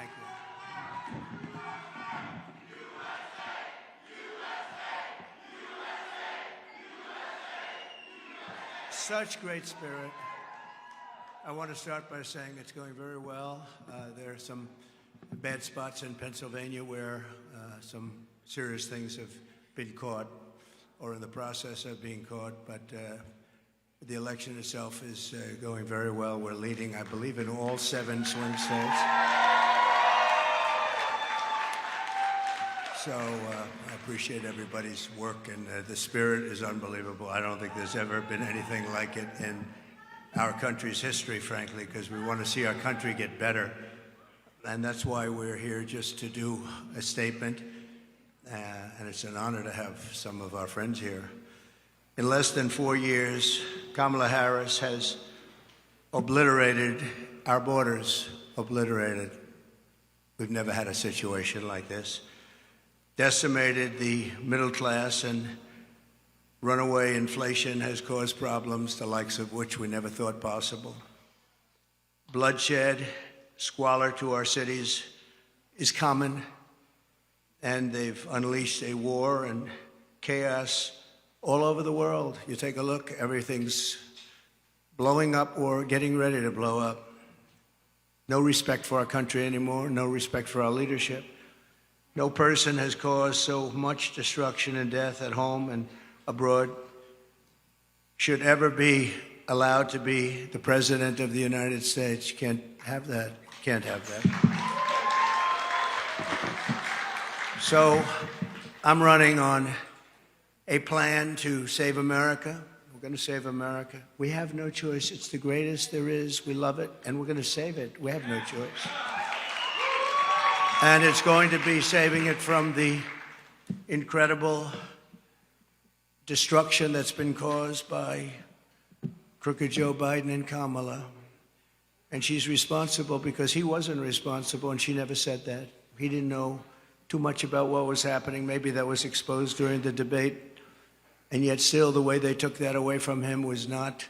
Thank you. Such great spirit. I want to start by saying it's going very well. There are some bad spots in Pennsylvania where some serious things have been caught or in the process of being caught, but the election itself is going very well. We're leading, I believe, in all 7 swing states. So I appreciate everybody's work, and the spirit is unbelievable. I don't think there's ever been anything like it in our country's history, frankly, because we want to see our country get better. And that's why we're here, just to do a statement. And it's an honor to have some of our friends here. In less than 4 years, Kamala Harris has obliterated our borders, obliterated. We've never had a situation like this. Decimated the middle class, and runaway inflation has caused problems the likes of which we never thought possible. Bloodshed, squalor to our cities is common, and they've unleashed a war and chaos all over the world. You take a look, everything's blowing up or getting ready to blow up. No respect for our country anymore, no respect for our leadership. No person has caused so much destruction and death at home and abroad should ever be allowed to be the President of the United States. You can't have that. Can't have that. So I'm running on a plan to save America. We're going to save America. We have no choice. It's the greatest there is. We love it, and we're going to save it. We have no choice. And it's going to be saving it from the incredible destruction that's been caused by crooked Joe Biden and Kamala. And she's responsible because he wasn't responsible, and she never said that. He didn't know too much about what was happening. Maybe that was exposed during the debate. And yet still, the way they took that away from him was not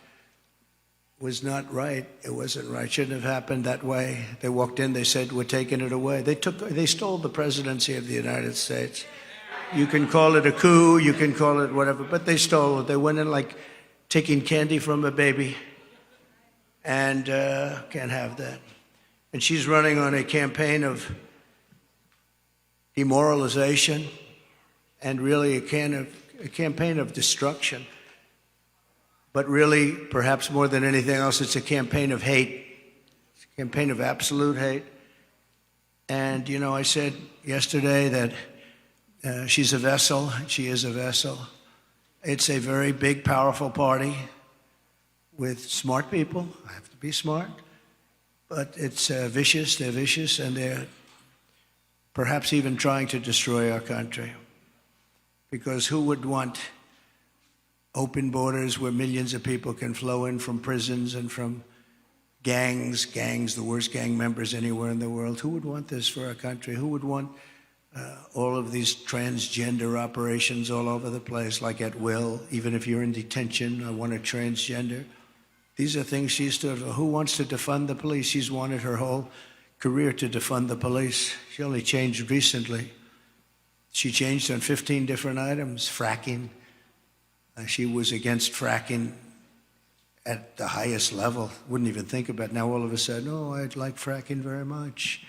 right. It wasn't right. Shouldn't have happened that way. They walked in, they said, we're taking it away. They stole the presidency of the United States. You can call it a coup, you can call it whatever, but they stole it. They went in like taking candy from a baby, and can't have that. And she's running on a campaign of demoralization and really a campaign of destruction. But really, perhaps more than anything else, it's a campaign of hate. It's a campaign of absolute hate. And, you know, I said yesterday that she's a vessel. She is a vessel. It's a very big, powerful party with smart people. I have to be smart. But it's vicious. They're vicious, and they're perhaps even trying to destroy our country. Because who would want open borders where millions of people can flow in from prisons and from gangs, the worst gang members anywhere in the world? Who would want this for our country? Who would want all of these transgender operations all over the place, like at will? Even if you're in detention, I want a transgender. These are things she stood for. Who wants to defund the police? She's wanted her whole career to defund the police. She only changed recently. She changed on 15 different items. Fracking. She was against fracking at the highest level. Wouldn't even think about it. Now all of a sudden, oh, I'd like fracking very much.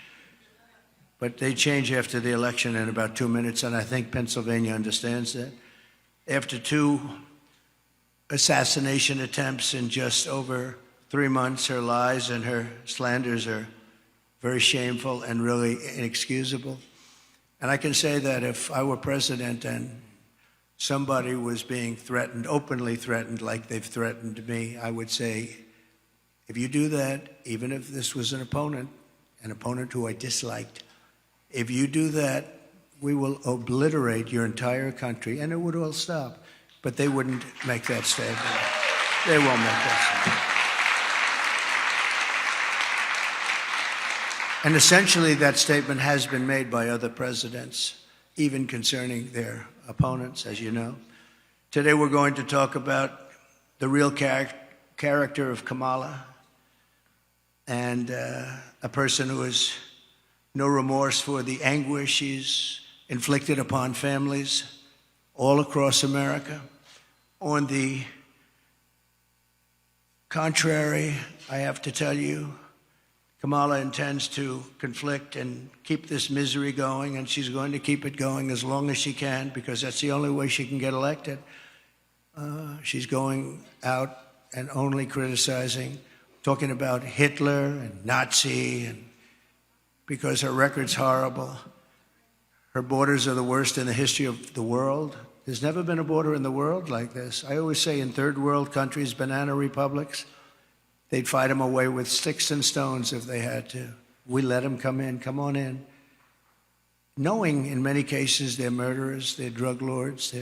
But they change after the election in about 2 minutes, and I think Pennsylvania understands that. After 2 assassination attempts in just over 3 months, her lies and her slanders are very shameful and really inexcusable. And I can say that if I were president and somebody was being threatened, openly threatened, like they've threatened me, I would say, if you do that, even if this was an opponent who I disliked, if you do that, we will obliterate your entire country, and it would all stop. But they wouldn't make that statement. They won't make that statement. And essentially, that statement has been made by other presidents, even concerning their opponents, as you know. Today, we're going to talk about the real character of Kamala, and a person who is no remorse for the anguish she's inflicted upon families all across America. On the contrary, I have to tell you, Kamala intends to conflict and keep this misery going, and she's going to keep it going as long as she can, because that's the only way she can get elected. She's going out and only criticizing, talking about Hitler and Nazi, and because her record's horrible. Her borders are the worst in the history of the world. There's never been a border in the world like this. I always say in third world countries, banana republics, they'd fight them away with sticks and stones if they had to. We let them come in, come on in. Knowing in many cases they're murderers, they're drug lords,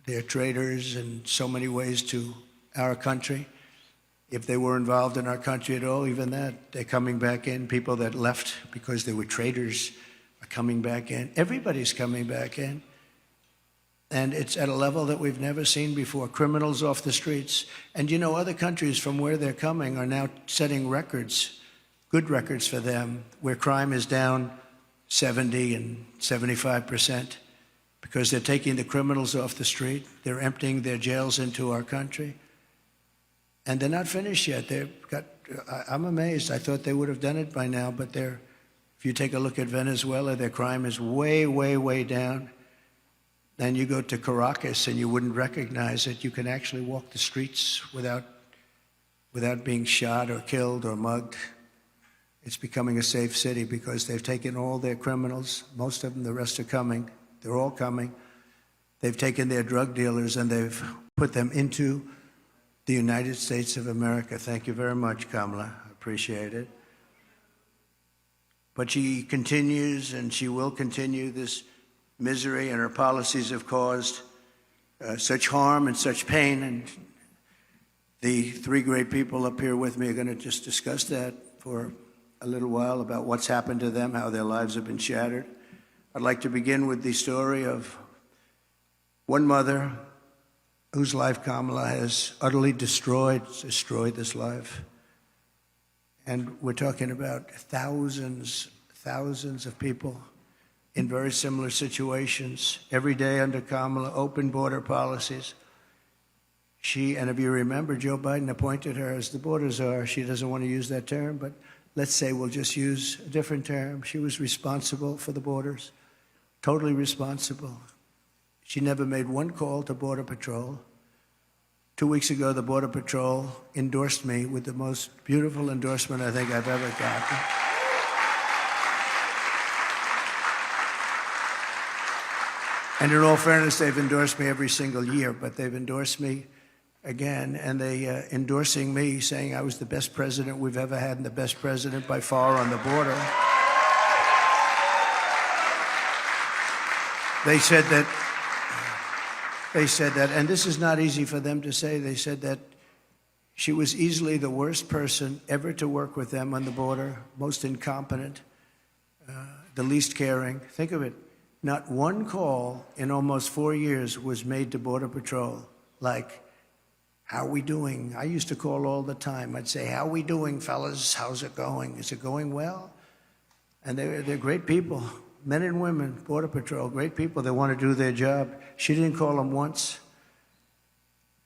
they're traitors in so many ways to our country. If they were involved in our country at all, even that, they're coming back in. People that left because they were traitors are coming back in. Everybody's coming back in. And it's at a level that we've never seen before. Criminals off the streets. And you know, other countries from where they're coming are now setting records, good records for them, where crime is down 70 and 75%, because they're taking the criminals off the street. They're emptying their jails into our country. And they're not finished yet. I'm amazed. I thought they would have done it by now, but if you take a look at Venezuela, their crime is way, way, way down. Then you go to Caracas and you wouldn't recognize it. You can actually walk the streets without being shot or killed or mugged. It's becoming a safe city because they've taken all their criminals, most of them, the rest are coming. They're all coming. They've taken their drug dealers and they've put them into the United States of America. Thank you very much, Kamala. I appreciate it. But she continues, and she will continue this misery, and her policies have caused such harm and such pain. And the three great people up here with me are going to just discuss that for a little while, about what's happened to them, how their lives have been shattered. I'd like to begin with the story of one mother whose life Kamala has utterly destroyed this life. And we're talking about thousands of people in very similar situations. Every day under Kamala, open border policies. And if you remember, Joe Biden appointed her as the border czar. She doesn't want to use that term, but let's say we'll just use a different term. She was responsible for the borders, totally responsible. She never made one call to Border Patrol. 2 weeks ago, the Border Patrol endorsed me with the most beautiful endorsement I think I've ever gotten. And in all fairness, they've endorsed me every single year, but they've endorsed me again, and they endorsing me, saying I was the best president we've ever had and the best president by far on the border. They said that, and this is not easy for them to say, they said that she was easily the worst person ever to work with them on the border, most incompetent, the least caring. Think of it. Not one call in almost 4 years was made to Border Patrol like, how are we doing? I used to call all the time. I'd say, how are we doing, fellas? How's it going? Is it going well? And they're great people, men and women, Border Patrol, great people. They want to do their job. She didn't call them once.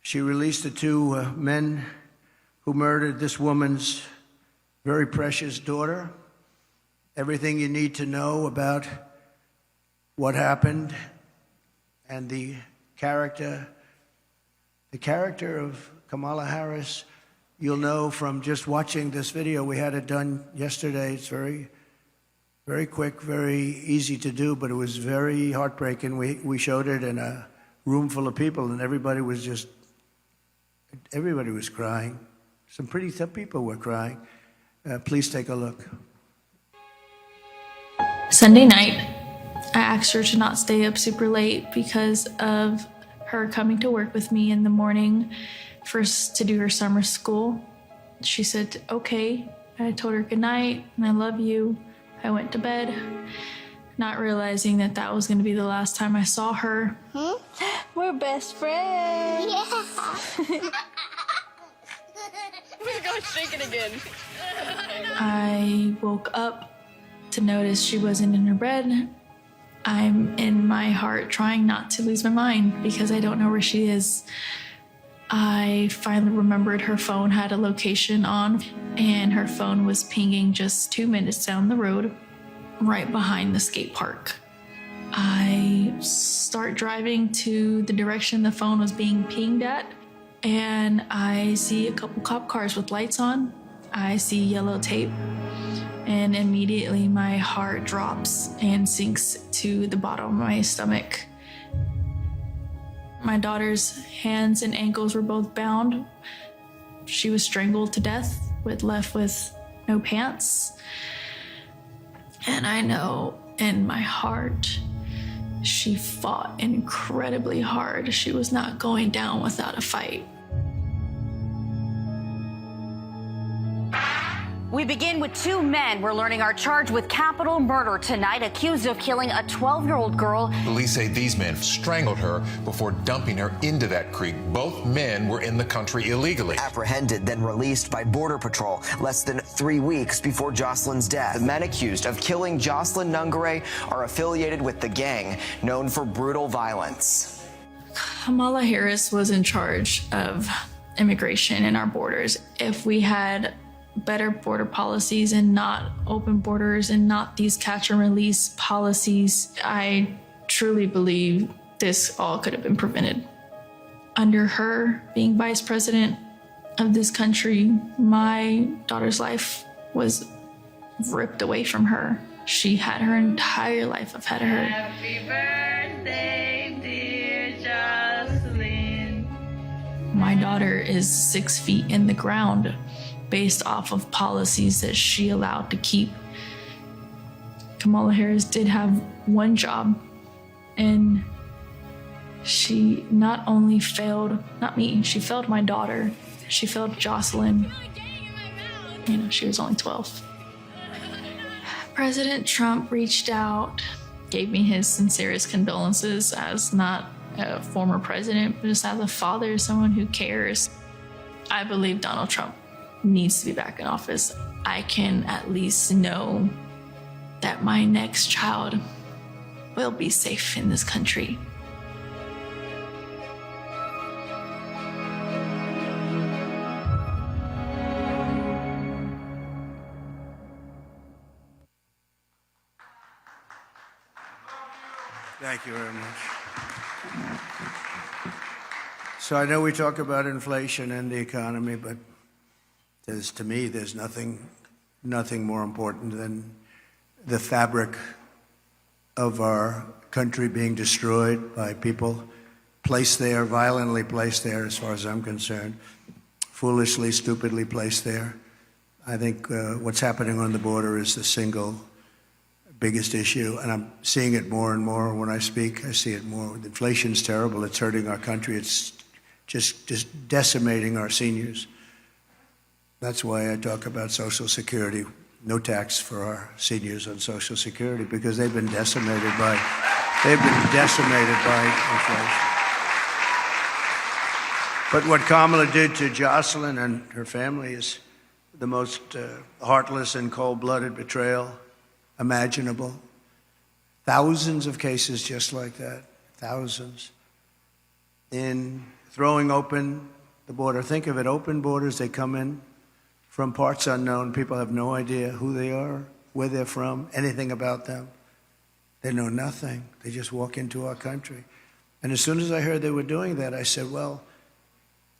She released the two men who murdered this woman's very precious daughter. Everything you need to know about what happened, and the character of Kamala Harris, you'll know from just watching this video. We had it done yesterday. It's very, very quick, very easy to do, but it was very heartbreaking. We showed it in a room full of people, and everybody was crying. Some pretty tough people were crying. Please take a look. Sunday night, I asked her to not stay up super late because of her coming to work with me in the morning first to do her summer school. She said, okay. I told her good night and I love you. I went to bed, not realizing that that was going to be the last time I saw her. We're best friends. Yeah. We're going to shake it again. I woke up to notice she wasn't in her bed. I'm in my heart trying not to lose my mind because I don't know where she is. I finally remembered her phone had a location on, and her phone was pinging just 2 minutes down the road, right behind the skate park. I start driving to the direction the phone was being pinged at, and I see a couple cop cars with lights on. I see yellow tape, and immediately my heart drops and sinks to the bottom of my stomach. My daughter's hands and ankles were both bound. She was strangled to death, left with no pants. And I know in my heart, she fought incredibly hard. She was not going down without a fight. We begin with two men we're learning are charged with capital murder tonight, accused of killing a 12-year-old girl. Police say these men strangled her before dumping her into that creek. Both men were in the country illegally. Apprehended, then released by Border Patrol less than 3 weeks before Jocelyn's death. The men accused of killing Jocelyn Nungare are affiliated with the gang known for brutal violence. Kamala Harris was in charge of immigration in our borders. If we had better border policies and not open borders and not these catch and release policies, I truly believe this all could have been prevented. Under her being vice president of this country, my daughter's life was ripped away from her. She had her entire life ahead of her. Happy birthday, dear Jocelyn. My daughter is 6 feet in the ground based off of policies that she allowed to keep. Kamala Harris did have one job, and she not only failed, not me, she failed my daughter. She failed Jocelyn. You know, she was only 12. President Trump reached out, gave me his sincerest condolences as not a former president, but just as a father, someone who cares. I believe Donald Trump needs to be back in office. I can at least know that my next child will be safe in this country. Thank you very much. So I know we talk about inflation and the economy, but to me, there's nothing more important than the fabric of our country being destroyed by people placed there, violently placed there, as far as I'm concerned, foolishly, stupidly placed there. I think what's happening on the border is the single biggest issue, and I'm seeing it more and more when I speak. I see it more. Inflation's terrible. It's hurting our country. It's just decimating our seniors. That's why I talk about Social Security, no tax for our seniors on Social Security, because they've been decimated by inflation. But what Kamala did to Jocelyn and her family is the most heartless and cold-blooded betrayal imaginable. Thousands of cases just like that, thousands. In throwing open the border, think of it, open borders, they come in from parts unknown. People have no idea who they are, where they're from, anything about them. They know nothing. They just walk into our country. And as soon as I heard they were doing that, I said, well,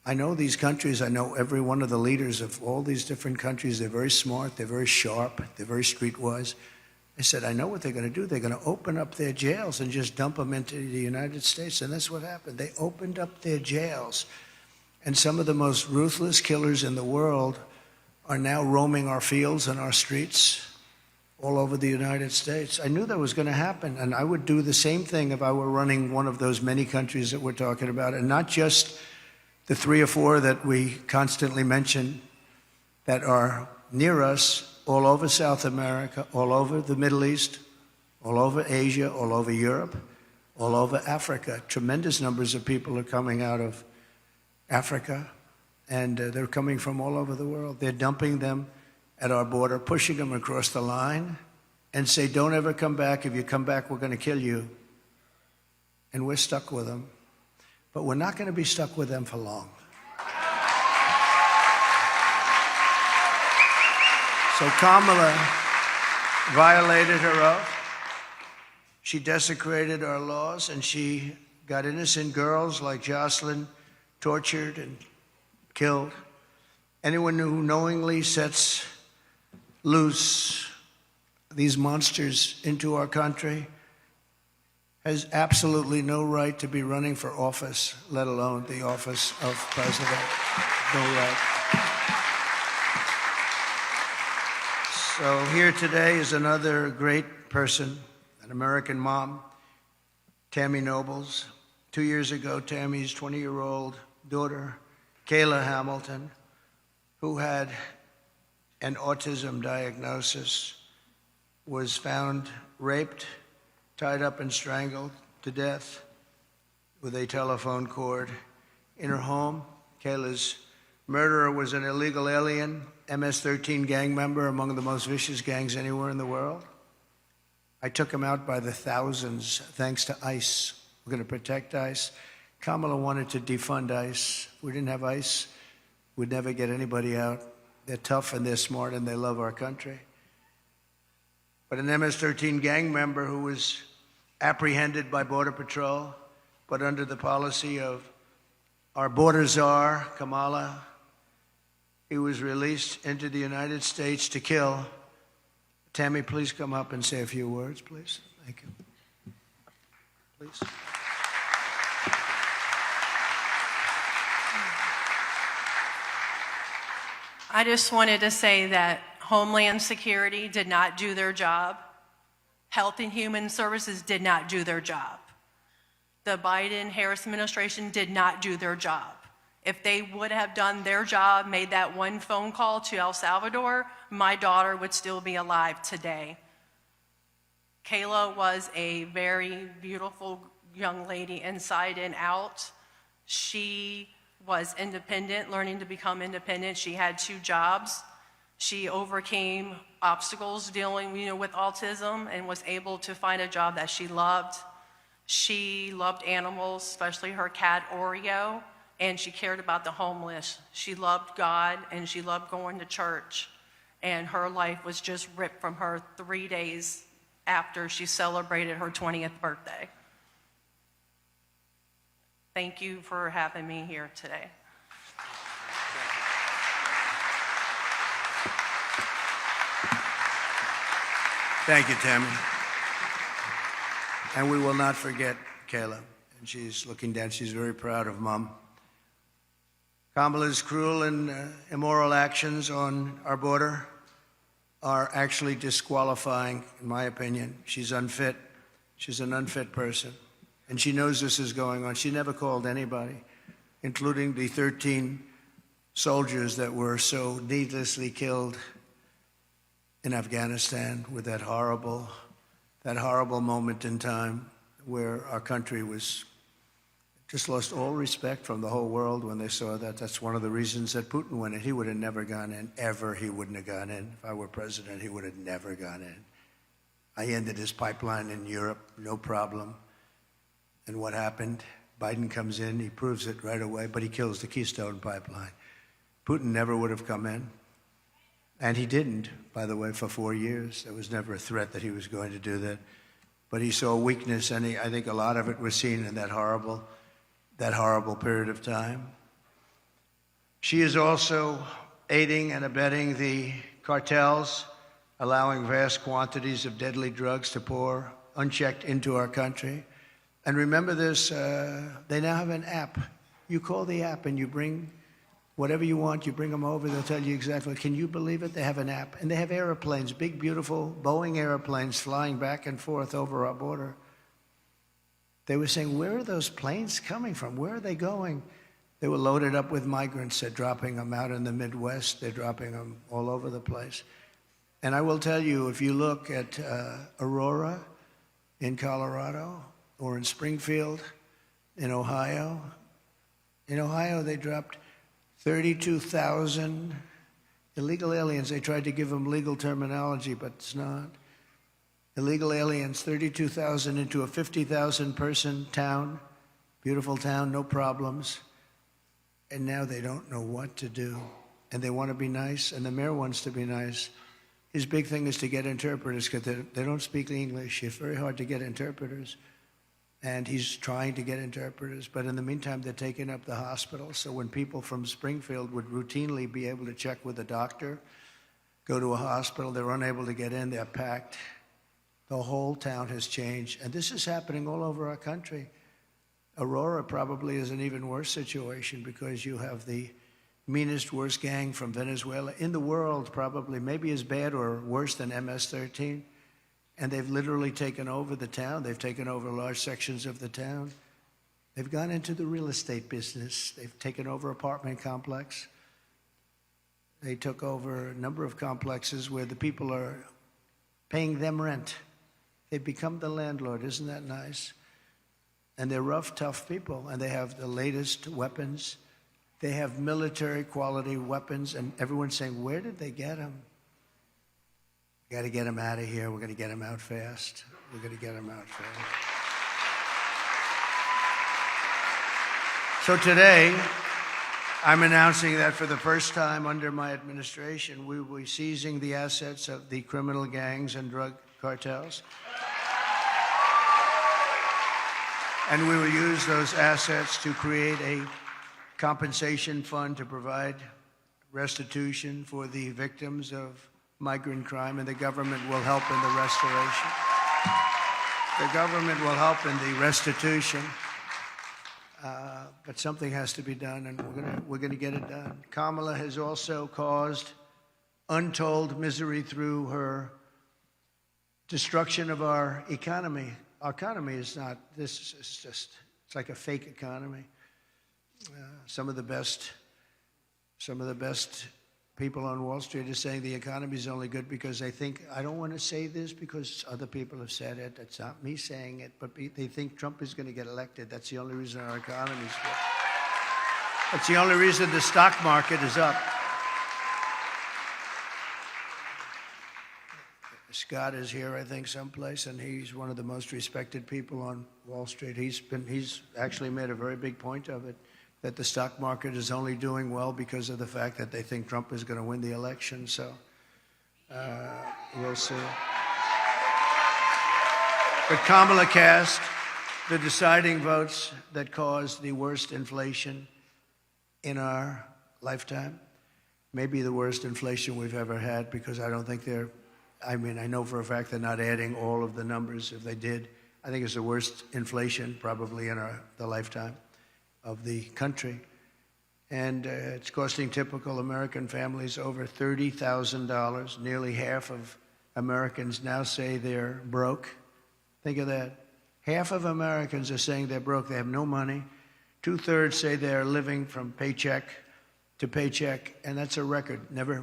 I know these countries. I know every one of the leaders of all these different countries. They're very smart. They're very sharp. They're very streetwise. I said, I know what they're going to do. They're going to open up their jails and just dump them into the United States. And that's what happened. They opened up their jails. And some of the most ruthless killers in the world are now roaming our fields and our streets all over the United States. I knew that was going to happen, and I would do the same thing if I were running one of those many countries that we're talking about, and not just the 3 or 4 that we constantly mention that are near us, all over South America, all over the Middle East, all over Asia, all over Europe, all over Africa. Tremendous numbers of people are coming out of Africa, and they're coming from all over the world. They're dumping them at our border, pushing them across the line, and say, don't ever come back. If you come back, we're going to kill you. And we're stuck with them. But we're not going to be stuck with them for long. So Kamala violated her oath. She desecrated our laws, and she got innocent girls like Jocelyn tortured and killed. Anyone who knowingly sets loose these monsters into our country has absolutely no right to be running for office, let alone the office of president. No right. So here today is another great person, an American mom, Tammy Nobles. 2 years ago, Tammy's 20-year-old daughter, Kayla Hamilton, who had an autism diagnosis, was found raped, tied up and strangled to death with a telephone cord in her home. Kayla's murderer was an illegal alien, MS-13 gang member, among the most vicious gangs anywhere in the world. I took him out by the thousands thanks to ICE. We're going to protect ICE. Kamala wanted to defund ICE. If we didn't have ICE, we'd never get anybody out. They're tough and they're smart and they love our country. But an MS-13 gang member who was apprehended by Border Patrol, but under the policy of our border czar, Kamala, he was released into the United States to kill. Tammy, please come up and say a few words, please. Thank you. Please. I just wanted to say that Homeland Security did not do their job. Health and Human Services did not do their job. The Biden-Harris administration did not do their job. If they would have done their job, made that one phone call to El Salvador, my daughter would still be alive today. Kayla was a very beautiful young lady inside and out. She was independent, learning to become independent. She had 2 jobs. She overcame obstacles dealing, with autism and was able to find a job that she loved. She loved animals, especially her cat Oreo, and she cared about the homeless. She loved God and she loved going to church. And her life was just ripped from her 3 days after she celebrated her 20th birthday. Thank you for having me here today. Thank you, Tammy. And we will not forget Kayla. And she's looking down. She's very proud of Mom. Kamala's cruel and immoral actions on our border are actually disqualifying, in my opinion. She's unfit. She's an unfit person. And she knows this is going on. She never called anybody, including the 13 soldiers that were so needlessly killed in Afghanistan with that horrible moment in time where our country was just lost all respect from the whole world when they saw that. That's one of the reasons that Putin went in. He would have never gone in. Ever he wouldn't have gone in. If I were president, he would have never gone in. I ended his pipeline in Europe, no problem. And what happened? Biden comes in, he proves it right away, but he kills the Keystone Pipeline. Putin never would have come in. And he didn't, by the way, for 4 years. There was never a threat that he was going to do that. But he saw weakness, and I think a lot of it was seen in that horrible period of time. She is also aiding and abetting the cartels, allowing vast quantities of deadly drugs to pour unchecked into our country. And remember this, they now have an app. You call the app and you bring whatever you want, you bring them over, they'll tell you exactly. Can you believe it? They have an app. And they have airplanes, big, beautiful Boeing airplanes flying back and forth over our border. They were saying, where are those planes coming from? Where are they going? They were loaded up with migrants. They're dropping them out in the Midwest. They're dropping them all over the place. And I will tell you, if you look at Aurora in Colorado or in Springfield in Ohio, they dropped 32,000 illegal aliens. They tried to give them legal terminology, but it's not. illegal aliens, 32,000 into a 50,000 person town, beautiful town, no problems. And now they don't know what to do. And they want to be nice, and the mayor wants to be nice. His big thing is to get interpreters because they don't speak English. It's very hard to get interpreters. And he's trying to get interpreters. But in the meantime, they're taking up the hospital. So when people from Springfield would routinely be able to check with a doctor, go to a hospital, they're unable to get in, they're packed. The whole town has changed. And this is happening all over our country. Aurora probably is an even worse situation because you have the meanest, worst gang from Venezuela in the world, probably, maybe as bad or worse than MS-13. And they've literally taken over the town. They've taken over large sections of the town. They've gone into the real estate business. They've taken over apartment complex. They took over a number of complexes where the people are paying them rent. They've become the landlord. Isn't that nice? And they're rough, tough people, and they have the latest weapons. They have military-quality weapons, and everyone's saying, where did they get them? We got to get them out of here. We're going to get them out fast. We're going to get them out fast. So today, I'm announcing that for the first time under my administration, we will be seizing the assets of the criminal gangs and drug cartels. And we will use those assets to create a compensation fund to provide restitution for the victims of migrant crime, and the government will help in the restoration. The government will help in the restitution, but something has to be done, and we're going to get it done. Kamala has also caused untold misery through her destruction of our economy. Our economy is not, this is just, it's like a fake economy. Some of the best people on Wall Street are saying the economy is only good because they think, I don't want to say this because other people have said it. It's not me saying it, but they think Trump is going to get elected. That's the only reason our economy is good. That's the only reason the stock market is up. Scott is here, I think, someplace, and he's one of the most respected people on Wall Street. He's actually made a very big point of it, that the stock market is only doing well because of the fact that they think Trump is going to win the election. So we'll see. But Kamala cast the deciding votes that caused the worst inflation in our lifetime, maybe the worst inflation we've ever had, because I don't think I know for a fact they're not adding all of the numbers. If they did, I think it's the worst inflation probably in the lifetime of the country. And it's costing typical American families over $30,000. Nearly half of Americans now say they're broke. Think of that. Half of Americans are saying they're broke. They have no money. 2/3 say they're living from paycheck to paycheck, and that's a record.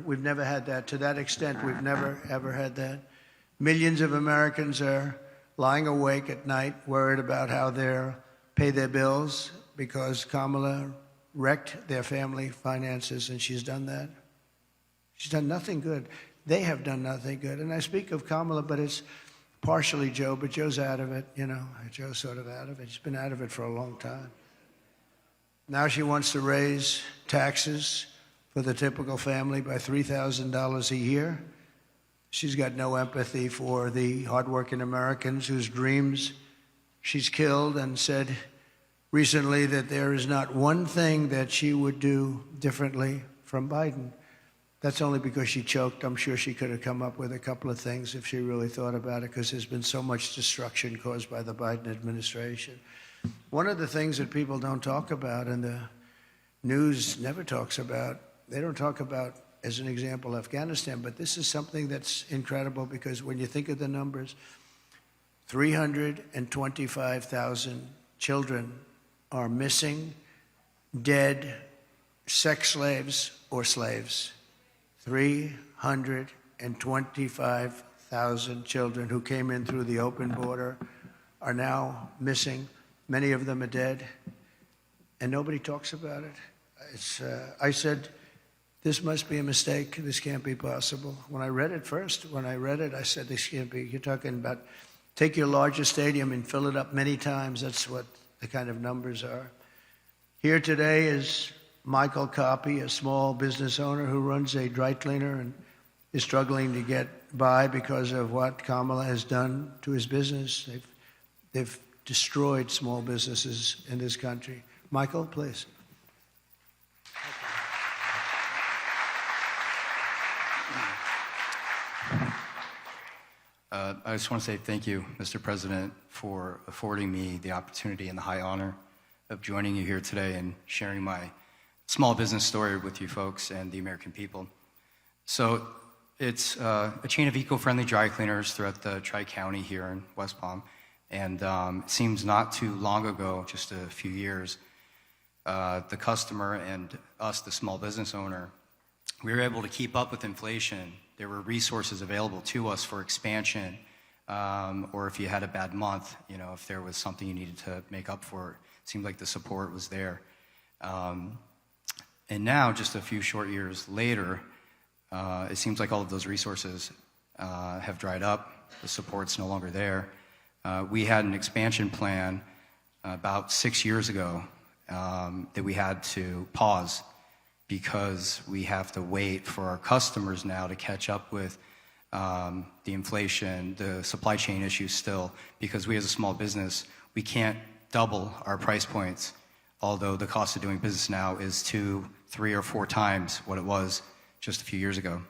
We've never had that. To that extent, we've never, ever had that. Millions of Americans are lying awake at night, worried about how they'll pay their bills because Kamala wrecked their family finances, and she's done that. She's done nothing good. They have done nothing good. And I speak of Kamala, but it's partially Joe, but Joe's out of it, Joe's sort of out of it. He's been out of it for a long time. Now she wants to raise taxes for the typical family by $3,000 a year. She's got no empathy for the hardworking Americans whose dreams she's killed, and said recently that there is not one thing that she would do differently from Biden. That's only because she choked. I'm sure she could have come up with a couple of things if she really thought about it, because there's been so much destruction caused by the Biden administration. One of the things that people don't talk about, and the news never talks about, they don't talk about, as an example, Afghanistan, but this is something that's incredible, because when you think of the numbers, 325,000 children are missing, dead, sex slaves, or slaves. 325,000 children who came in through the open border are now missing. Many of them are dead, and nobody talks about it. I said this must be a mistake. This can't be possible. When I read it, I said, this can't be. You're talking about take your largest stadium and fill it up many times. That's what the kind of numbers are. Here today is Michael Copy, a small business owner who runs a dry cleaner and is struggling to get by because of what Kamala has done to his business. They've destroyed small businesses in this country. Michael, please. I just want to say thank you, Mr. President, for affording me the opportunity and the high honor of joining you here today and sharing my small business story with you folks and the American people. So it's a chain of eco-friendly dry cleaners throughout the Tri-County here in West Palm. And it seems not too long ago, just a few years, the customer and us, the small business owner, we were able to keep up with inflation. There were resources available to us for expansion, or if you had a bad month, if there was something you needed to make up for, it seemed like the support was there. And now, just a few short years later, it seems like all of those resources have dried up. The support's no longer there. We had an expansion plan about 6 years ago that we had to pause because we have to wait for our customers now to catch up with the inflation, the supply chain issues still, because we as a small business, we can't double our price points, although the cost of doing business now is 2, 3, or 4 times what it was just a few years ago.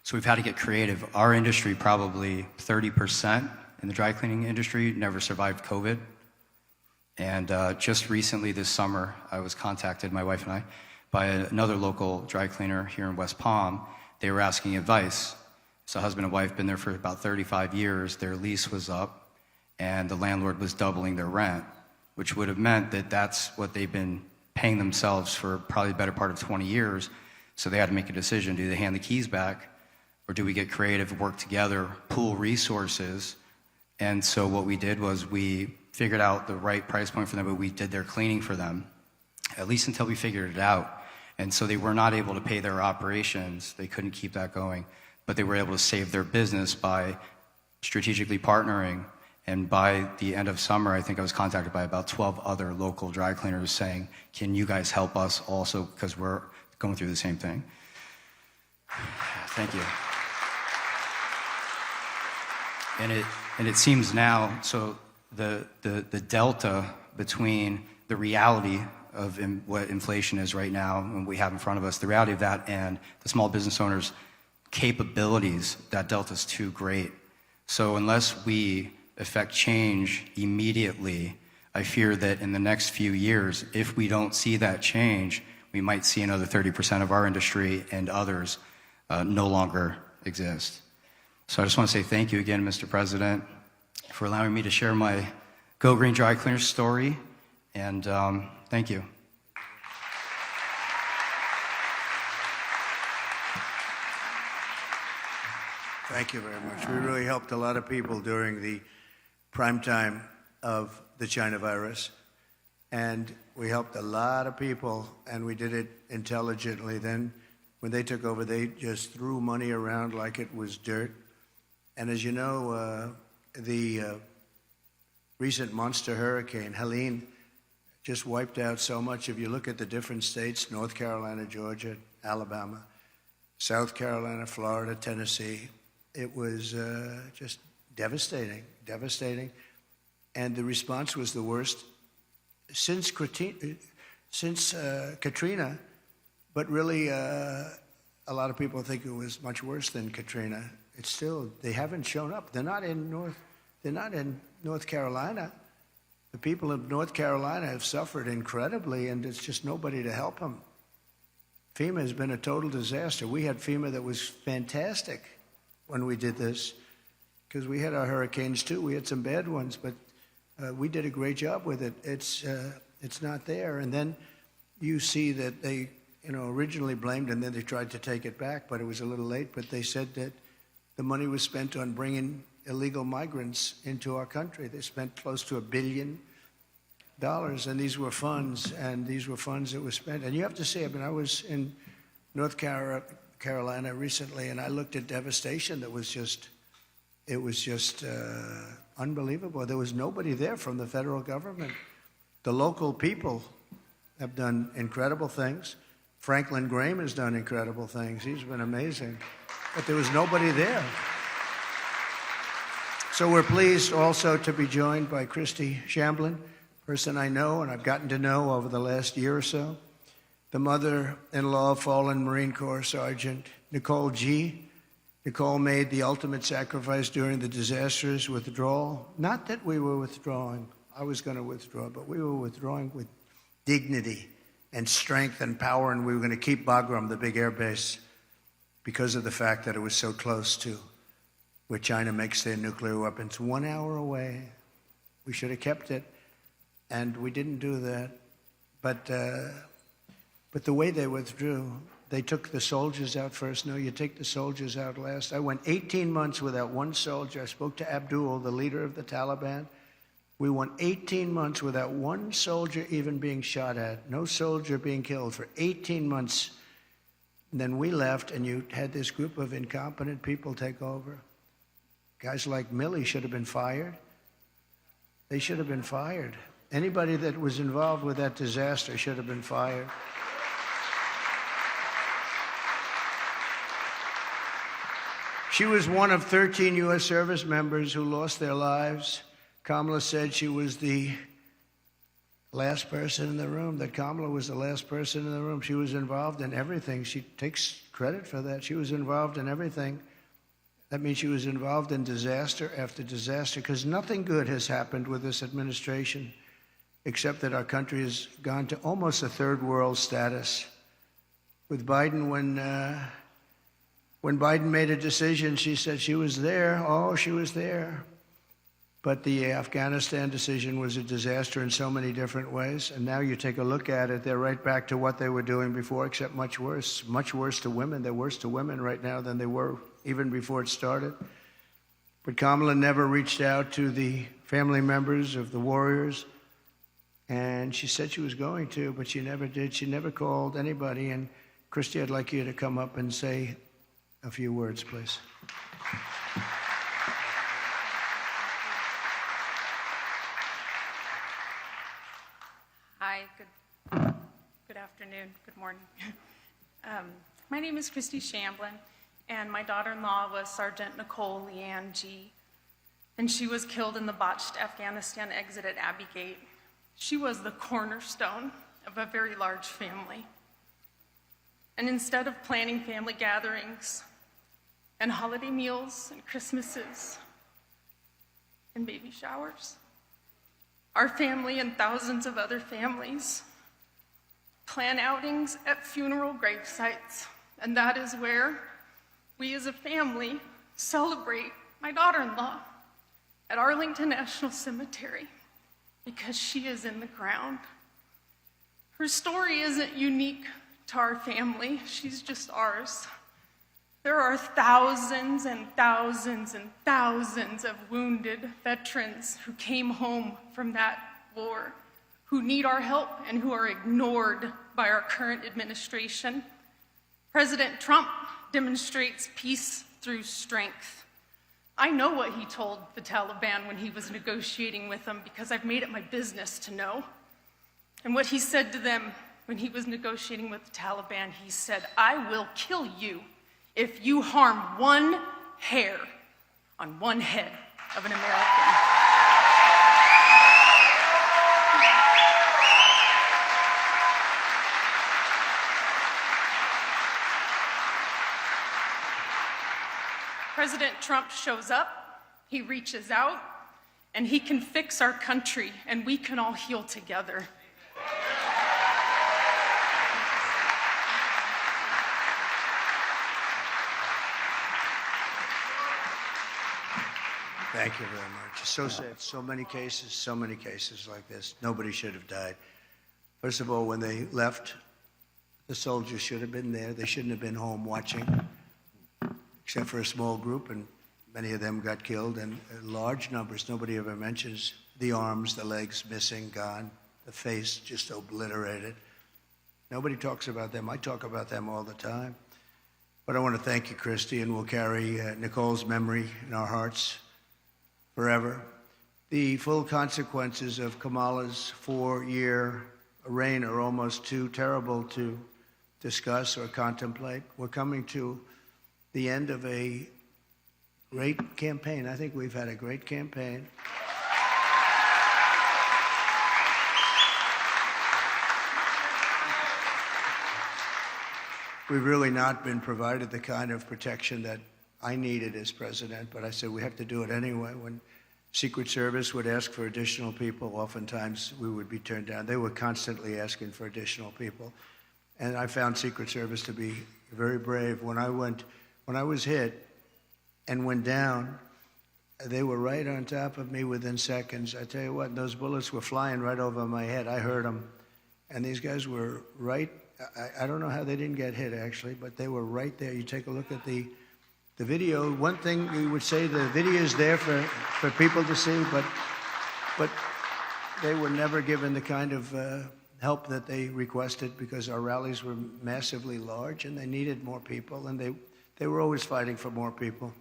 So we've had to get creative. Our industry, probably 30% in the dry cleaning industry, never survived COVID. And just recently this summer, I was contacted, my wife and I, by another local dry cleaner here in West Palm. They were asking advice. So husband and wife been there for about 35 years. Their lease was up, and the landlord was doubling their rent, which would have meant that that's what they've been paying themselves for probably the better part of 20 years. So they had to make a decision. Do they hand the keys back, or do we get creative, work together, pool resources? And so what we did was we figured out the right price point for them, but we did their cleaning for them, at least until we figured it out. And so they were not able to pay their operations. They couldn't keep that going, but they were able to save their business by strategically partnering. And by the end of summer, I think I was contacted by about 12 other local dry cleaners saying, can you guys help us also, because we're going through the same thing. Thank you. And it seems now, so the delta between the reality of what inflation is right now and we have in front of us, the reality of that and the small business owners' capabilities, that delta is too great. So unless we effect change immediately, I fear that in the next few years, if we don't see that change, we might see another 30% of our industry and others no longer exist. So I just want to say thank you again, Mr. President, for allowing me to share my Go Green Dry Cleaner story, and thank you. Thank you very much. We really helped a lot of people during the prime time of the China virus, and we helped a lot of people, and we did it intelligently. Then when they took over, they just threw money around like it was dirt. And as you know, the recent monster hurricane, Helene, just wiped out so much. If you look at the different states, North Carolina, Georgia, Alabama, South Carolina, Florida, Tennessee, it was just devastating. And the response was the worst since Katrina, but really a lot of people think it was much worse than Katrina. It's still, they haven't shown up. They're not in North Carolina. The people of North Carolina have suffered incredibly, and it's just nobody to help them. FEMA has been a total disaster. We had FEMA that was fantastic when we did this, because we had our hurricanes too. We had some bad ones, but we did a great job with it. It's not there. And then you see that they, originally blamed, and then they tried to take it back, but it was a little late. But they said that the money was spent on bringing illegal migrants into our country. They spent close to $1 billion, and these were funds that were spent. And you have to say, I was in North Carolina recently, and I looked at devastation that was just, it was just unbelievable. There was nobody there from the federal government. The local people have done incredible things. Franklin Graham has done incredible things. He's been amazing. But there was nobody there. So we're pleased also to be joined by Christy Shamblin, person I know and I've gotten to know over the last year or so, the mother-in-law of fallen Marine Corps Sergeant Nicole G. Nicole made the ultimate sacrifice during the disastrous withdrawal. Not that we were withdrawing. I was going to withdraw, but we were withdrawing with dignity and strength and power, and we were going to keep Bagram, the big air base, because of the fact that it was so close to where China makes their nuclear weapons. 1 hour away. We should have kept it, and we didn't do that. But the way they withdrew, they took the soldiers out first. No, you take the soldiers out last. I went 18 months without one soldier. I spoke to Abdul, the leader of the Taliban. We went 18 months without one soldier even being shot at, no soldier being killed for 18 months. And then we left, and you had this group of incompetent people take over. Guys like Milley should have been fired. They should have been fired. Anybody that was involved with that disaster should have been fired. She was one of 13 U.S. service members who lost their lives. Kamala said she was the last person in the room, that Kamala was the last person in the room. She was involved in everything. She takes credit for that. She was involved in everything. That means she was involved in disaster after disaster, because nothing good has happened with this administration, except that our country has gone to almost a third world status. With Biden, when Biden made a decision, she said she was there. Oh, she was there. But the Afghanistan decision was a disaster in so many different ways. And now you take a look at it, they're right back to what they were doing before, except much worse to women. They're worse to women right now than they were even before it started. But Kamala never reached out to the family members of the warriors. And she said she was going to, but she never did. She never called anybody. And Christy, I'd like you to come up and say a few words, please. Hi, good afternoon, good morning. My name is Christy Shamblin, and my daughter-in-law was Sergeant Nicole Leanne G., and she was killed in the botched Afghanistan exit at Abbey Gate. She was the cornerstone of a very large family. And instead of planning family gatherings and holiday meals and Christmases and baby showers, our family and thousands of other families plan outings at funeral grave sites, and that is where we as a family celebrate my daughter-in-law at Arlington National Cemetery, because she is in the ground. Her story isn't unique to our family, she's just ours. There are thousands and thousands and thousands of wounded veterans who came home from that war, who need our help and who are ignored by our current administration. President Trump demonstrates peace through strength. I know what he told the Taliban when he was negotiating with them, because I've made it my business to know. And what he said to them when he was negotiating with the Taliban, he said, "I will kill you if you harm one hair on one head of an American." President Trump shows up, he reaches out, and he can fix our country, and we can all heal together. Thank you very much. It's so sad. So many cases like this. Nobody should have died. First of all, when they left, the soldiers should have been there. They shouldn't have been home watching, except for a small group, and many of them got killed, and large numbers. Nobody ever mentions the arms, the legs missing, gone, the face just obliterated. Nobody talks about them. I talk about them all the time. But I want to thank you, Christy, and we'll carry Nicole's memory in our hearts forever. The full consequences of Kamala's 4-year reign are almost too terrible to discuss or contemplate. We're coming to the end of a great campaign. I think we've had a great campaign. We've really not been provided the kind of protection that I needed as president, but I said we have to do it anyway. When Secret Service would ask for additional people, oftentimes we would be turned down. They were constantly asking for additional people. And I found Secret Service to be very brave. When I was hit and went down, they were right on top of me within seconds. I tell you what, those bullets were flying right over my head. I heard them. And these guys were right. I don't know how they didn't get hit, actually, but they were right there. You take a look at the video. One thing we would say, the video is there for people to see, but they were never given the kind of help that they requested because our rallies were massively large and they needed more people, and they were always fighting for more people,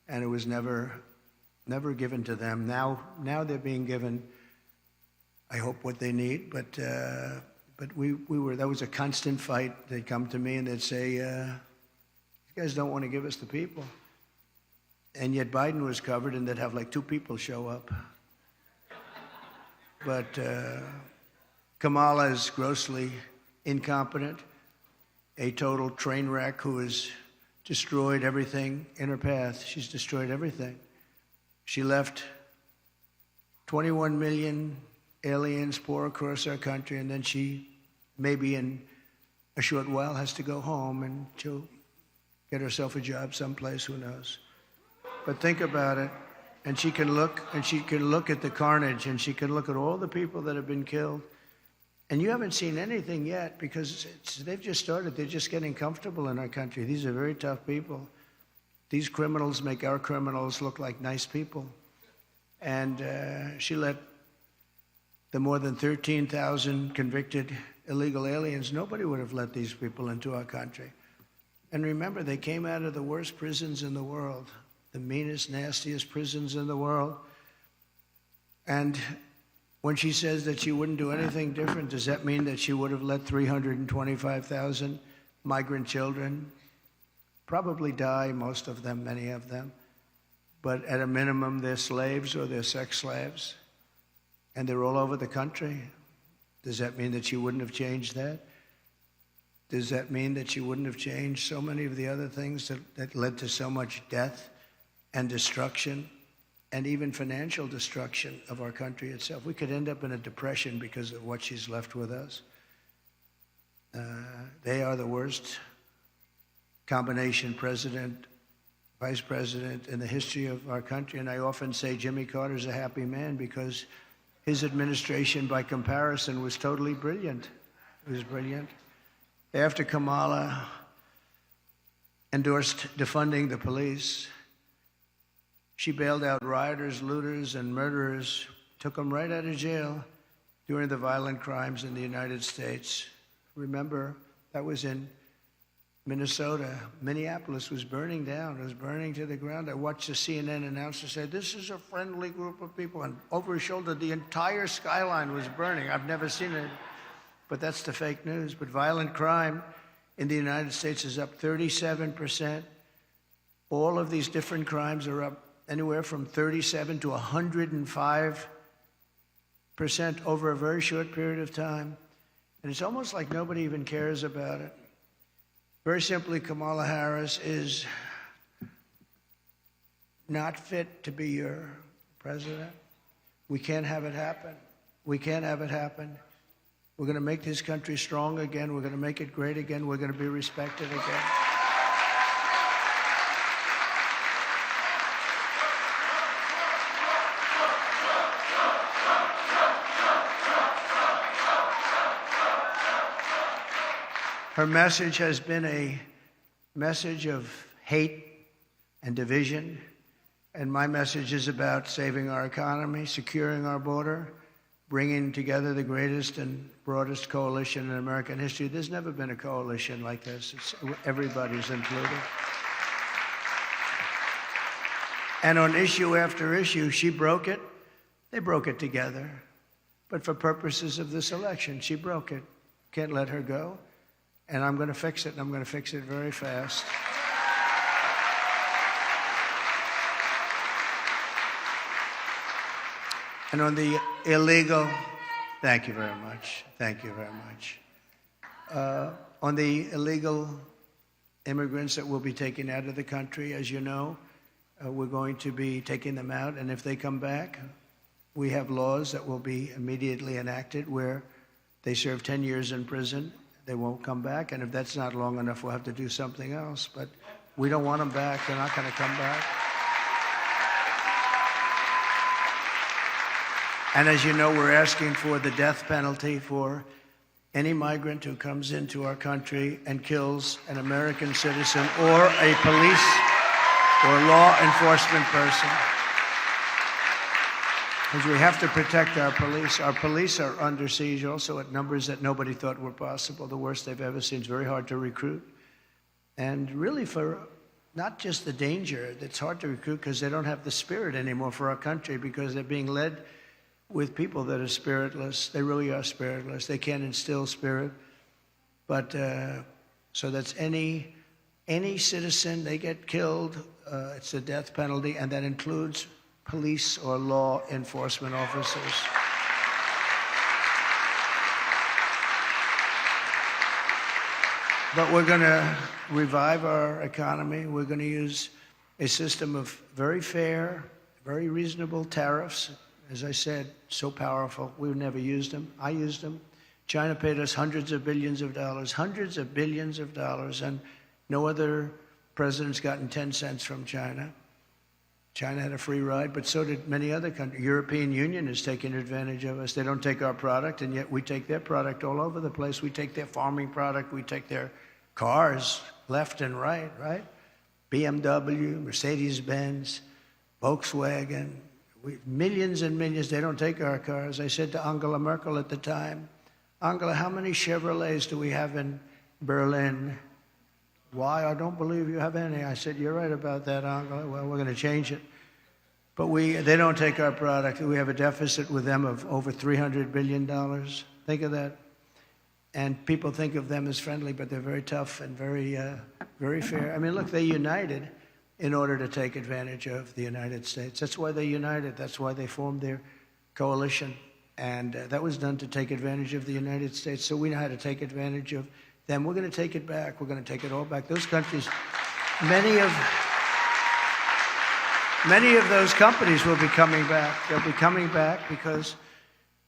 and it was never given to them. Now they're being given, I hope, what they need, but we were, that was a constant fight. They'd come to me and they'd say, you guys don't want to give us the people. And yet Biden was covered and they'd have like 2 people show up. But Kamala is grossly incompetent, a total train wreck who has destroyed everything in her path. She's destroyed everything. She left 21 million aliens pour across our country, and then she, maybe in a short while, has to go home and she'll get herself a job someplace, who knows. But think about it, and she can look at the carnage, and she can look at all the people that have been killed. And you haven't seen anything yet because they've just started. They're just getting comfortable in our country. These are very tough people. These criminals make our criminals look like nice people. And she let the more than 13,000 convicted illegal aliens, nobody would have let these people into our country. And remember, they came out of the worst prisons in the world, the meanest, nastiest prisons in the world. And when she says that she wouldn't do anything different, does that mean that she would have let 325,000 migrant children probably die, most of them, many of them, but at a minimum, they're slaves or they're sex slaves? And they're all over the country. Does that mean that she wouldn't have changed that? Does that mean that she wouldn't have changed so many of the other things that led to so much death and destruction and even financial destruction of our country itself? We could end up in a depression because of what she's left with us. They are the worst combination president, vice president in the history of our country. And I often say Jimmy Carter's a happy man because his administration, by comparison, was totally brilliant. It was brilliant. After Kamala endorsed defunding the police, she bailed out rioters, looters, and murderers, took them right out of jail during the violent crimes in the United States. Remember, that was in Minnesota. Minneapolis was burning down. It was burning to the ground. I watched the CNN announcer say, "This is a friendly group of people." And over his shoulder, the entire skyline was burning. I've never seen it, but that's the fake news. But violent crime in the United States is up 37%. All of these different crimes are up anywhere from 37 to 105% over a very short period of time. And it's almost like nobody even cares about it. Very simply, Kamala Harris is not fit to be your president. We can't have it happen. We can't have it happen. We're going to make this country strong again. We're going to make it great again. We're going to be respected again. Her message has been a message of hate and division, and my message is about saving our economy, securing our border, bringing together the greatest and broadest coalition in American history. There's never been a coalition like this. Everybody's included. And on issue after issue, she broke it. They broke it together. But for purposes of this election, she broke it. Can't let her go. And I'm going to fix it, and I'm going to fix it very fast. And on the illegal, thank you very much. Thank you very much. On the illegal immigrants that will be taken out of the country, as you know, we're going to be taking them out. And if they come back, we have laws that will be immediately enacted where they serve 10 years in prison. They won't come back. And if that's not long enough, we'll have to do something else. But we don't want them back. They're not going to come back. And as you know, we're asking for the death penalty for any migrant who comes into our country and kills an American citizen or a police or law enforcement person. Because we have to protect our police. Our police are under siege also at numbers that nobody thought were possible, the worst they've ever seen. It's very hard to recruit. And really for not just the danger, it's hard to recruit because they don't have the spirit anymore for our country because they're being led with people that are spiritless. They really are spiritless. They can't instill spirit. But so that's any citizen, they get killed, it's a death penalty, and that includes police or law enforcement officers. But we're going to revive our economy. We're going to use a system of very fair, very reasonable tariffs. As I said, so powerful. We've never used them. I used them. China paid us hundreds of billions of dollars, and no other president's gotten 10 cents from China. China had a free ride, but so did many other countries. European Union is taking advantage of us. They don't take our product, and yet we take their product all over the place. We take their farming product. We take their cars left and right, right? BMW, Mercedes-Benz, Volkswagen, millions and millions. They don't take our cars. I said to Angela Merkel at the time, Angela, how many Chevrolets do we have in Berlin? Why? I don't believe you have any. I said, you're right about that, Angela. Well, we're going to change it. But they don't take our product. We have a deficit with them of over $300 billion. Think of that. And people think of them as friendly, but they're very tough and very, very fair. I mean, look, they united in order to take advantage of the United States. That's why they united. That's why they formed their coalition. And that was done to take advantage of the United States. So we know how to take advantage of them. We're going to take it back. We're going to take it all back. Those countries, many of those companies will be coming back. They'll be coming back because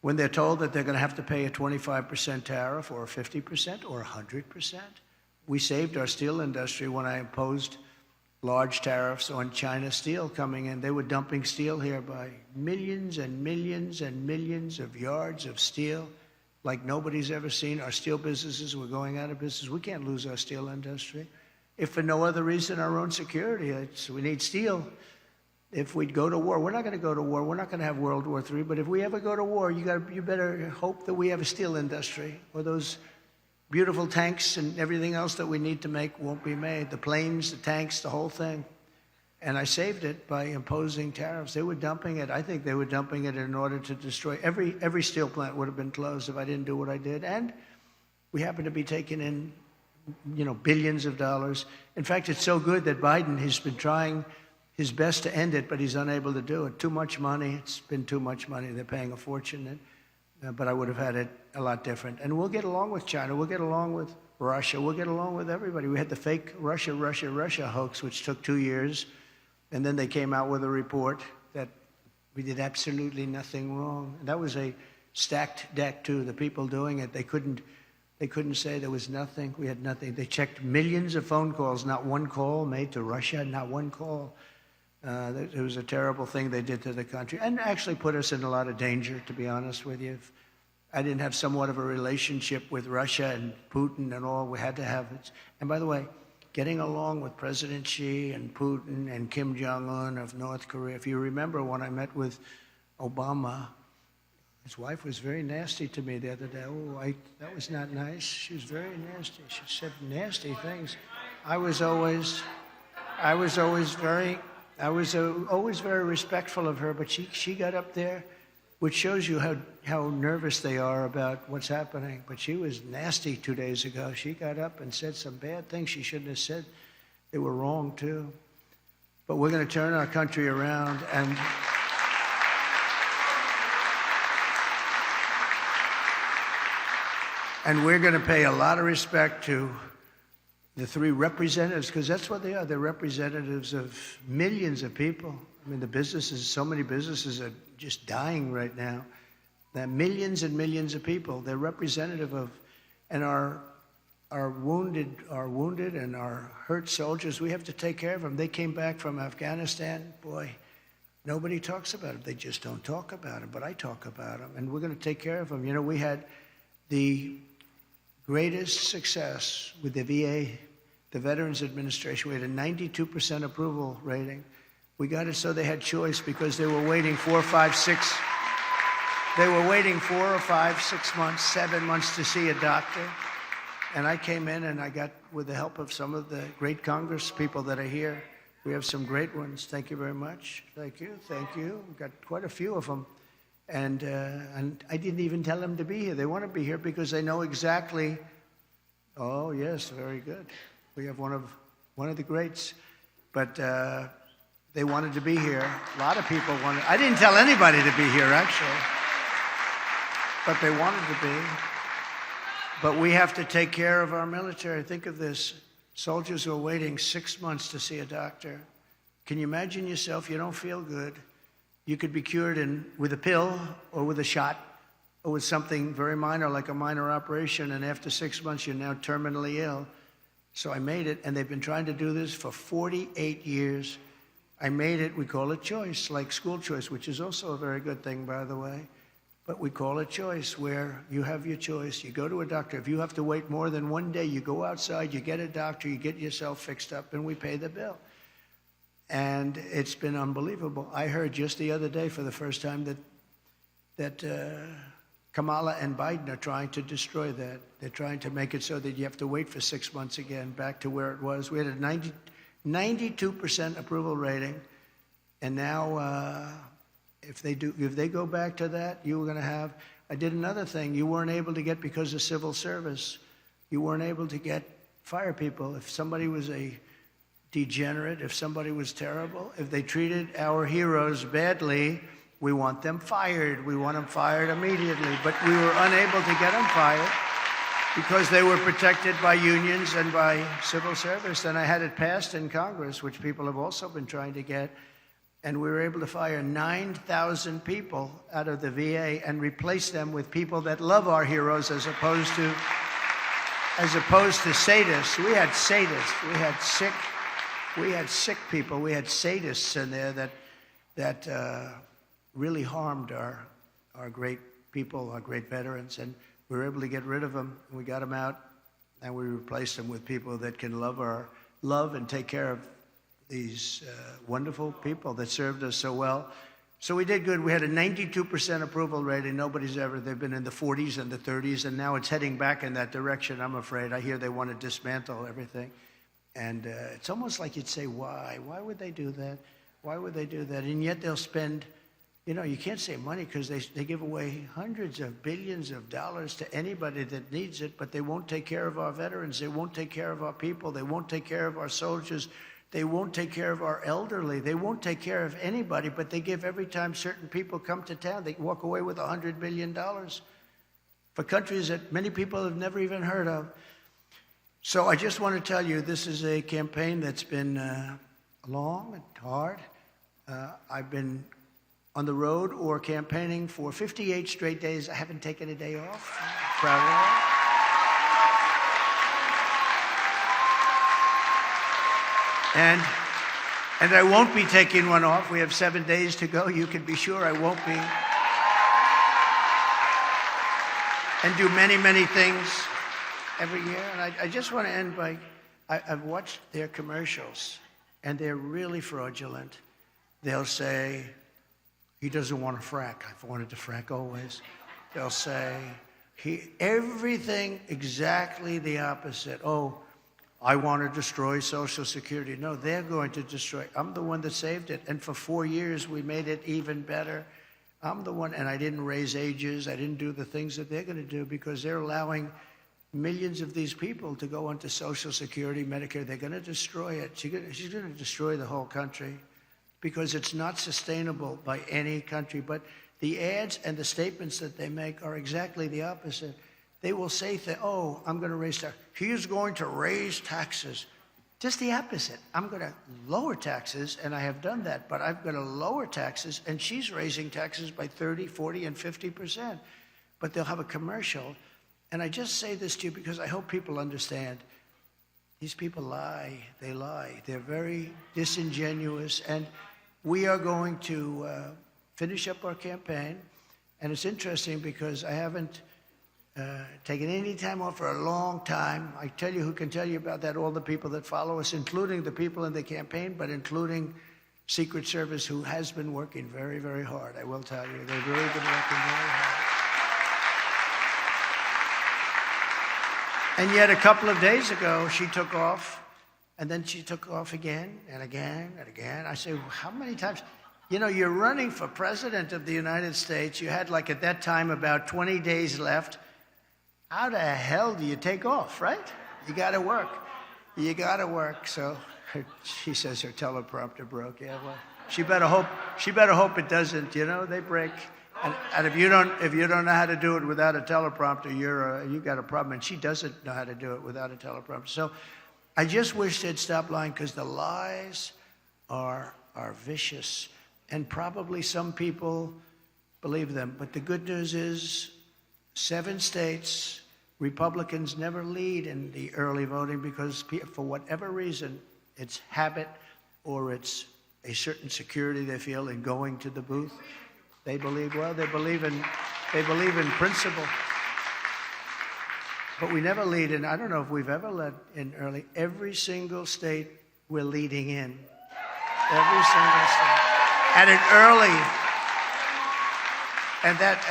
when they're told that they're going to have to pay a 25% tariff or 50% or 100%, we saved our steel industry when I imposed large tariffs on China steel coming in. They were dumping steel here by millions and millions and millions of yards of steel like nobody's ever seen. Our steel businesses were going out of business. We can't lose our steel industry. If for no other reason, our own security. We need steel. If we'd go to war, we're not going to go to war. We're not going to have World War III. But if we ever go to war, you better hope that we have a steel industry, or those beautiful tanks and everything else that we need to make won't be made. The planes, the tanks, the whole thing. And I saved it by imposing tariffs. They were dumping it. I think they were dumping it in order to destroy. Every steel plant would have been closed if I didn't do what I did. And we happen to be taking in, billions of dollars. In fact, it's so good that Biden has been trying his best to end it, but he's unable to do it. Too much money. It's been too much money. They're paying a fortune. But I would have had it a lot different. And we'll get along with China. We'll get along with Russia. We'll get along with everybody. We had the fake Russia hoax, which took 2 years. And then they came out with a report that we did absolutely nothing wrong. And that was a stacked deck, too. The people doing it, they couldn't say there was nothing. We had nothing. They checked millions of phone calls, not one call made to Russia, not one call. It was a terrible thing they did to the country and actually put us in a lot of danger, to be honest with you. If I didn't have somewhat of a relationship with Russia and Putin and all, we had to have it. And by the way, getting along with President Xi and Putin and Kim Jong-un of North Korea. If you remember when I met with Obama, His wife was very nasty to me the other day. That was not nice. She was very nasty. She said nasty things. I was always very respectful of her, but she got up there, which shows you how nervous they are about what's happening. But she was nasty 2 days ago. She got up and said some bad things she shouldn't have said. They were wrong, too. But we're going to turn our country around, and we're going to pay a lot of respect to the three representatives, because that's what they are. They're representatives of millions of people. I mean, the businesses, so many businesses are just dying right now. There are millions and millions of people. They're representative of, and our wounded and our hurt soldiers, we have to take care of them. They came back from Afghanistan. Boy, nobody talks about them. They just don't talk about them, but I talk about them, and we're going to take care of them. You know, we had the greatest success with the VA, the Veterans Administration. We had a 92% approval rating. We got it so they had choice because they were waiting 4, 5, 6. They were waiting 4 or 5, 6 months, 7 months to see a doctor. And I came in and I got, with the help of some of the great Congress people that are here, we have some great ones. Thank you very much. Thank you. Thank you. We've got quite a few of them. And I didn't even tell them to be here. They want to be here because they know exactly. Oh, yes, very good. We have one of the greats. But they wanted to be here. A lot of people wanted. I didn't tell anybody to be here, actually. But they wanted to be. But we have to take care of our military. Think of this. Soldiers who are waiting 6 months to see a doctor. Can you imagine yourself? You don't feel good. You could be cured with a pill or with a shot or with something very minor, like a minor operation, and after 6 months, you're now terminally ill. So I made it, and they've been trying to do this for 48 years. I made it. We call it choice, like school choice, which is also a very good thing, by the way. But we call it choice, where you have your choice. You go to a doctor. If you have to wait more than 1 day, you go outside, you get a doctor, you get yourself fixed up, and we pay the bill. And it's been unbelievable. I heard just the other day for the first time that Kamala and Biden are trying to destroy that. They're trying to make it so that you have to wait for 6 months again, back to where it was. We had a 92% approval rating, and now if they go back to that, you were going to have. I did another thing. You weren't able to get, because of civil service, you weren't able to get fire people. If somebody was a degenerate, if somebody was terrible, if they treated our heroes badly, we want them fired. We want them fired immediately. But we were unable to get them fired because they were protected by unions and by civil service. And I had it passed in Congress, which people have also been trying to get. And we were able to fire 9,000 people out of the VA and replace them with people that love our heroes, as opposed to sadists. We had sadists. We had sick people. We had sadists in there that really harmed our great people, our great veterans, and we were able to get rid of them. We got them out, and we replaced them with people that can love and take care of these wonderful people that served us so well. So we did good. We had a 92% approval rating. They've been in the 40s and the 30s, and now it's heading back in that direction, I'm afraid. I hear they want to dismantle everything. And it's almost like you'd say, why? Why would they do that? Why would they do that? And yet they'll spend, you can't say money, because they give away hundreds of billions of dollars to anybody that needs it, but they won't take care of our veterans. They won't take care of our people. They won't take care of our soldiers. They won't take care of our elderly. They won't take care of anybody, but they give every time certain people come to town, they walk away with $100 billion for countries that many people have never even heard of. So I just want to tell you, this is a campaign that's been long and hard. I've been on the road or campaigning for 58 straight days. I haven't taken a day off. I'm proud of that. And I won't be taking one off. We have 7 days to go. You can be sure I won't be. And do many, many things every year. And I just want to end by, I've watched their commercials, and they're really fraudulent. They'll say, he doesn't want to frack. I've wanted to frack always. They'll say, everything exactly the opposite. Oh, I want to destroy Social Security. No, they're going to destroy. I'm the one that saved it. And for 4 years, we made it even better. I'm the one, and I didn't raise ages. I didn't do the things that they're going to do because they're allowing millions of these people to go onto Social Security, Medicare. They're going to destroy it. She's going to destroy the whole country because it's not sustainable by any country. But the ads and the statements that they make are exactly the opposite. They will say, oh, I'm going to raise taxes. He is going to raise taxes. Just the opposite. I'm going to lower taxes, and I have done that, but I'm going to lower taxes, and she's raising taxes by 30, 40, and 50%. But they'll have a commercial. And I just say this to you because I hope people understand. These people lie. They lie. They're very disingenuous. And we are going to finish up our campaign. And it's interesting because I haven't taken any time off for a long time. I tell you who can tell you about that, all the people that follow us, including the people in the campaign, but including Secret Service, who has been working very, very hard. I will tell you, they've really been working very hard. And yet a couple of days ago, she took off, and then she took off again and again and again. I say, how many times? You know, you're running for president of the United States. You had, like, at that time, about 20 days left. How the hell do you take off, right? You got to work. You got to work. So she says her teleprompter broke. Yeah, well, she better hope it doesn't. You know, they break. And if you don't know how to do it without a teleprompter, you got a problem. And she doesn't know how to do it without a teleprompter. So I just wish they'd stop lying because the lies are vicious. And probably some people believe them. But the good news is 7 states, Republicans never lead in the early voting because for whatever reason, it's habit or it's a certain security they feel in going to the booth. They believe in principle. But we never lead in. I don't know if we've ever led in early. Every single state we're leading in. Every single state. At an early.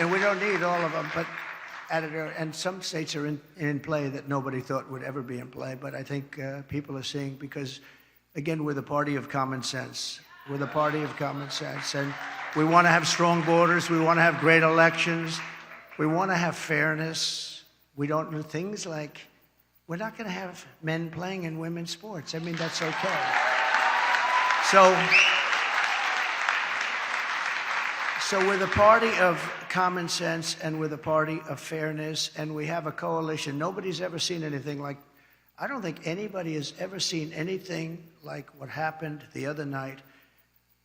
And we don't need all of them, but at an early. And some states are in play that nobody thought would ever be in play. But I think people are seeing because, again, we're the party of common sense. We're the party of common sense. And we want to have strong borders. We want to have great elections. We want to have fairness. We don't do things like, we're not going to have men playing in women's sports. I mean, that's okay. So we're the party of common sense, and we're the party of fairness, and we have a coalition. Nobody's ever seen anything like, I don't think anybody has ever seen anything like what happened the other night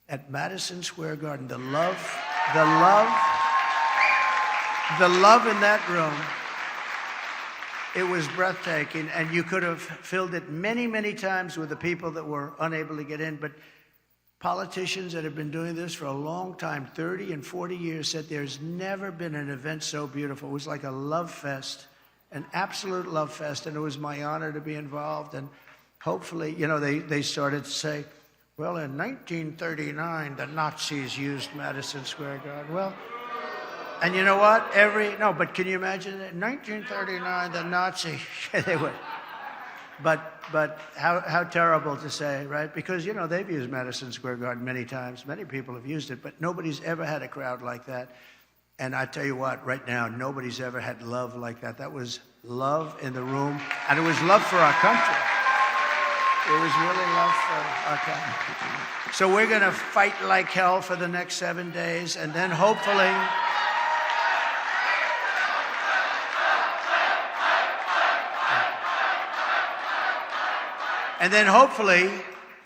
at Madison Square Garden. The love in that room, it was breathtaking, and you could have filled it many, many times with the people that were unable to get in. But politicians that have been doing this for a long time, 30 and 40 years, said there's never been an event so beautiful. It was like a love fest, an absolute love fest, and it was my honor to be involved. And hopefully, you know, they started to say, well, in 1939, the Nazis used Madison Square Garden. Well, and you know what? But can you imagine it? In 1939, the Nazis, they would. But how terrible to say, right? Because, you know, they've used Madison Square Garden many times. Many people have used it, but nobody's ever had a crowd like that. And I tell you what, right now, nobody's ever had love like that. That was love in the room, and it was love for our country. It was really love for our country. So we're going to fight like hell for the next 7 days, and then hopefully... And then hopefully,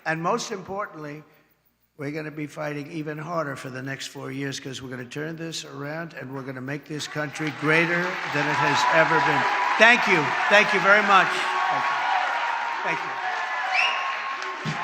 and most importantly, we're going to be fighting even harder for the next 4 years because we're going to turn this around and we're going to make this country greater than it has ever been. Thank you. Thank you very much. Thank you. Thank you.